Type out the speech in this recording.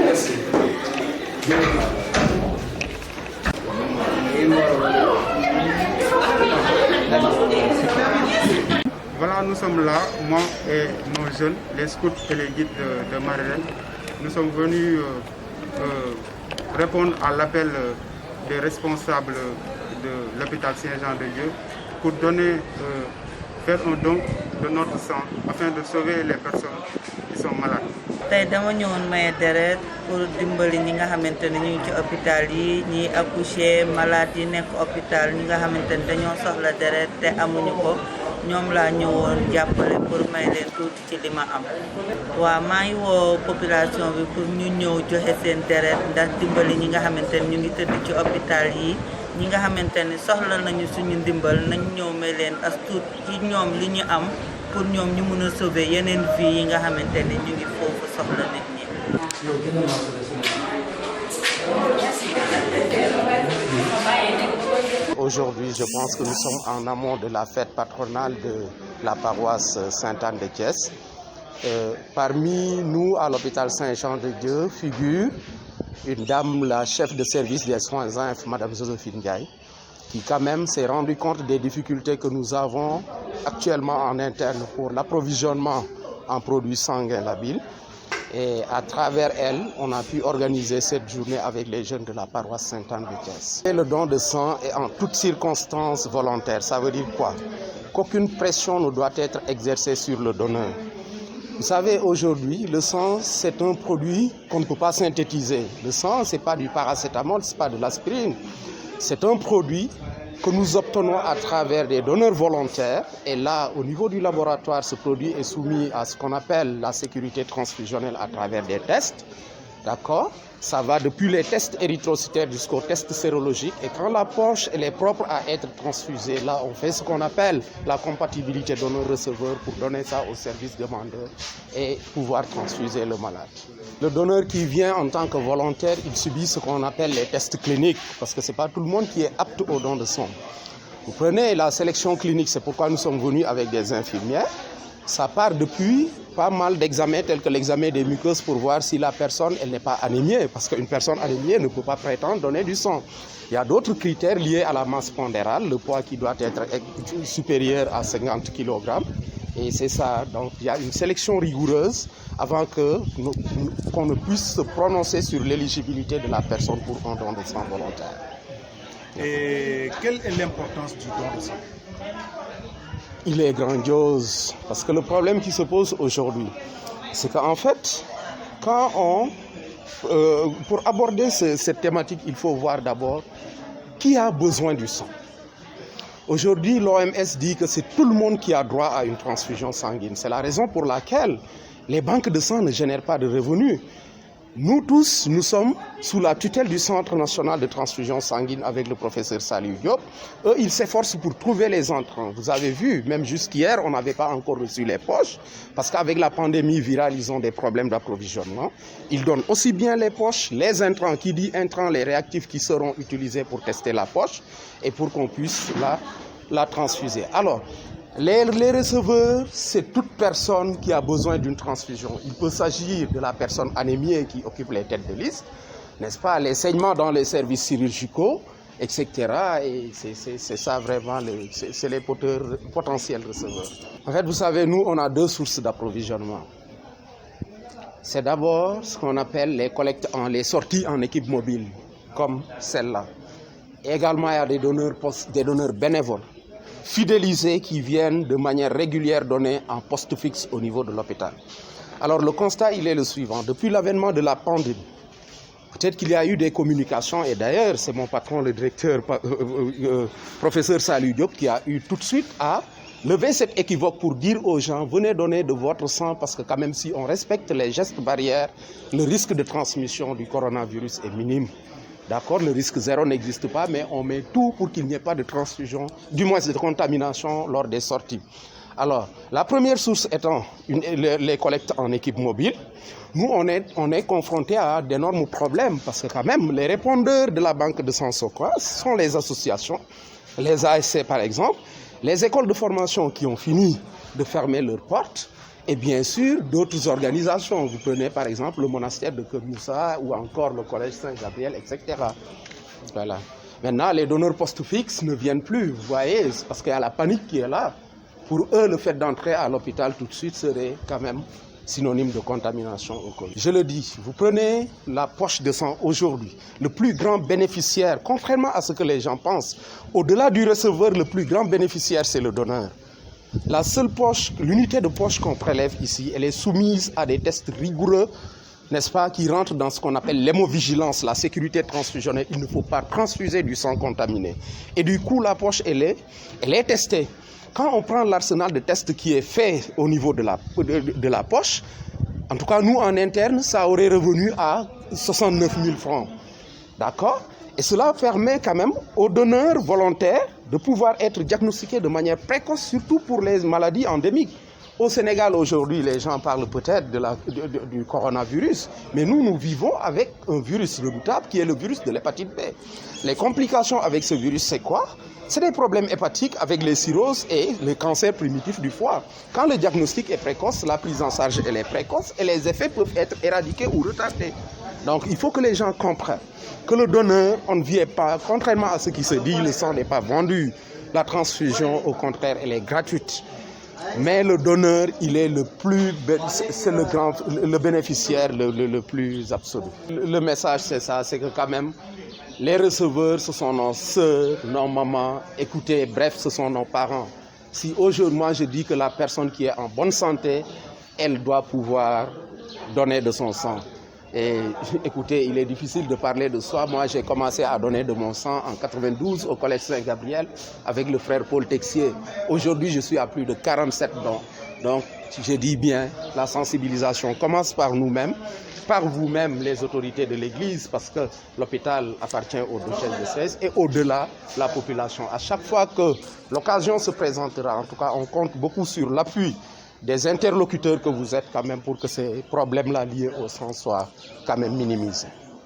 Merci. Voilà, nous sommes là, moi et nos jeunes, les scouts et les guides de Marilène. Nous sommes venus répondre à l'appel des responsables de l'hôpital Saint-Jean-de-Dieu pour donner, faire un don de notre sang afin de sauver les personnes qui sont malades. Tay dama ñëwoon maye deret pour dimbali ñi nga xamante ne ñu ngi ci hôpital yi ñi accouché malade yi nekk hôpital ñi nga xamante ne dañoo soxla deret te amuñu ko ñoom laa ñëwoon jàppale pour may leen tuuti ci li ma am. waaw maa ngi woo population bi pour ñu ñëw joxe seen deret ndax dimbali ñi nga xamante ne ñu ngi tëdd ci hôpital yi ñi nga xamante ne soxla nañu suñu ndimbal nañ ñëw may leen as tuut ci ñoom li ñu am pour ñoom ñu mën a sauver yeneen vie yi nga xamante ne ñu ngi foofu soxla nit ñi. Aujourd'hui, je pense que nous sommes en amont de la fête patronale de la paroisse Sainte-Anne de Thiès. Parmi nous, à l'hôpital Saint-Jean-de-Dieu, figure une dame, la chef de service des soins infs, Madame Joséphine Ndiaye, qui quand même s'est rendu compte des difficultés que nous avons actuellement en interne pour l'approvisionnement en produits sanguins labiles. Et à travers elle, on a pu organiser cette journée avec les jeunes de la paroisse Sainte-Anne de Thiès. Et le don de sang est en toutes circonstances volontaire. Ça veut dire quoi? Qu'aucune pression ne doit être exercée sur le donneur. Vous savez, aujourd'hui, le sang, c'est un produit qu'on ne peut pas synthétiser. Le sang, ce n'est pas du paracétamol, ce n'est pas de l'aspirine. C'est un produit que nous obtenons à travers des donneurs volontaires. Et là, au niveau du laboratoire, ce produit est soumis à ce qu'on appelle la sécurité transfusionnelle à travers des tests. D'accord? Ça va depuis les tests érythrocytaires jusqu'aux tests sérologiques. Et quand la poche elle est propre à être transfusée, là, on fait ce qu'on appelle la compatibilité donneur-receveur pour donner ça au service demandeur et pouvoir transfuser le malade. Le donneur qui vient en tant que volontaire, il subit ce qu'on appelle les tests cliniques, parce que ce n'est pas tout le monde qui est apte au don de sang. Vous prenez la sélection clinique, c'est pourquoi nous sommes venus avec des infirmières. Ça part depuis pas mal d'examens tels que l'examen des muqueuses pour voir si la personne elle n'est pas anémiée, parce qu'une personne anémiée ne peut pas prétendre donner du sang. Il y a d'autres critères liés à la masse pondérale, le poids qui doit être supérieur à 50 kg. Et c'est ça, donc il y a une sélection rigoureuse avant qu'on ne puisse se prononcer sur l'éligibilité de la personne pour un don de sang volontaire. Et quelle est l'importance du don de sang? Il est grandiose, parce que le problème qui se pose aujourd'hui, c'est qu'en fait, pour aborder cette thématique, il faut voir d'abord qui a besoin du sang. Aujourd'hui, l'OMS dit que c'est tout le monde qui a droit à une transfusion sanguine. C'est la raison pour laquelle les banques de sang ne génèrent pas de revenus. Nous tous, nous sommes sous la tutelle du Centre national de transfusion sanguine avec le professeur Saliou Diop. Eux, ils s'efforcent pour trouver les entrants. Vous avez vu, même jusqu'hier, on n'avait pas encore reçu les poches, parce qu'avec la pandémie virale, ils ont des problèmes d'approvisionnement. Ils donnent aussi bien les poches, les intrants, qui dit intrants, les réactifs qui seront utilisés pour tester la poche, et pour qu'on puisse la transfuser. Alors, les receveurs, c'est toute personne qui a besoin d'une transfusion. Il peut s'agir de la personne anémiée qui occupe les têtes de liste, n'est-ce pas, les saignements dans les services chirurgicaux, etc. Et c'est ça vraiment, c'est les potentiels receveurs. En fait, vous savez, nous, on a deux sources d'approvisionnement. C'est d'abord ce qu'on appelle les sorties en équipe mobile, comme celle-là. Également, il y a des donneurs bénévoles, fidélisés qui viennent de manière régulière donner en poste fixe au niveau de l'hôpital. Alors le constat, il est le suivant. Depuis l'avènement de la pandémie, peut-être qu'il y a eu des communications, et d'ailleurs c'est mon patron, le directeur, professeur Saliou Diop, qui a eu tout de suite à lever cette équivoque pour dire aux gens, venez donner de votre sang, parce que quand même si on respecte les gestes barrières, le risque de transmission du coronavirus est minime. D'accord, le risque zéro n'existe pas, mais on met tout pour qu'il n'y ait pas de transfusion, du moins de contamination lors des sorties. Alors, la première source étant les collectes en équipe mobile, nous on est confrontés à d'énormes problèmes, parce que quand même, les répondeurs de la banque de sang Sokoa sont les associations les ASC par exemple, les écoles de formation qui ont fini de fermer leurs portes, et bien sûr d'autres organisations. Vous prenez par exemple le monastère de Keur Moussa ou encore le collège Saint-Gabriel, etc. Voilà. Maintenant, les donneurs post-fixes ne viennent plus, vous voyez, parce qu'il y a la panique qui est là. Pour eux, le fait d'entrer à l'hôpital tout de suite serait quand même synonyme de contamination au Covid. Je le dis, vous prenez la poche de sang aujourd'hui, le plus grand bénéficiaire, contrairement à ce que les gens pensent, au-delà du receveur, le plus grand bénéficiaire, c'est le donneur. La seule poche, l'unité de poche qu'on prélève ici, elle est soumise à des tests rigoureux, n'est-ce pas, qui rentrent dans ce qu'on appelle l'hémovigilance, la sécurité transfusionnelle. Il ne faut pas transfuser du sang contaminé. Et du coup, la poche, elle est testée. Quand on prend l'arsenal de tests qui est fait au niveau de la poche, en tout cas, nous, en interne, ça aurait revenu à 69 000 francs. D'accord? Et cela permet quand même aux donneurs volontaires de pouvoir être diagnostiqués de manière précoce, surtout pour les maladies endémiques. Au Sénégal, aujourd'hui, les gens parlent peut-être du coronavirus, mais nous vivons avec un virus redoutable qui est le virus de l'hépatite B. Les complications avec ce virus, c'est quoi? C'est des problèmes hépatiques avec les cirrhoses et le cancer primitif du foie. Quand le diagnostic est précoce, la prise en charge elle est précoce et les effets peuvent être éradiqués ou retardés. Donc il faut que les gens comprennent que le donneur, on ne vient pas, contrairement à ce qui se dit, le sang n'est pas vendu. La transfusion, au contraire, elle est gratuite. Mais le donneur, il est c'est le bénéficiaire le plus absolu. Le message, c'est ça, c'est que quand même, les receveurs, ce sont nos sœurs, nos mamans, écoutez, bref, ce sont nos parents. Si aujourd'hui, moi, je dis que la personne qui est en bonne santé, elle doit pouvoir donner de son sang. Et écoutez, il est difficile de parler de soi. Moi, j'ai commencé à donner de mon sang en 92 au collège Saint-Gabriel avec le frère Paul Texier. Aujourd'hui, je suis à plus de 47 dons. Donc, je dis bien, la sensibilisation commence par nous-mêmes, par vous-même, les autorités de l'Église, parce que l'hôpital appartient au duchesse de Sèvres et au-delà, la population. À chaque fois que l'occasion se présentera, en tout cas, on compte beaucoup sur l'appui des interlocuteurs que vous êtes quand même pour que ces problèmes-là liés au sang soient quand même minimisés.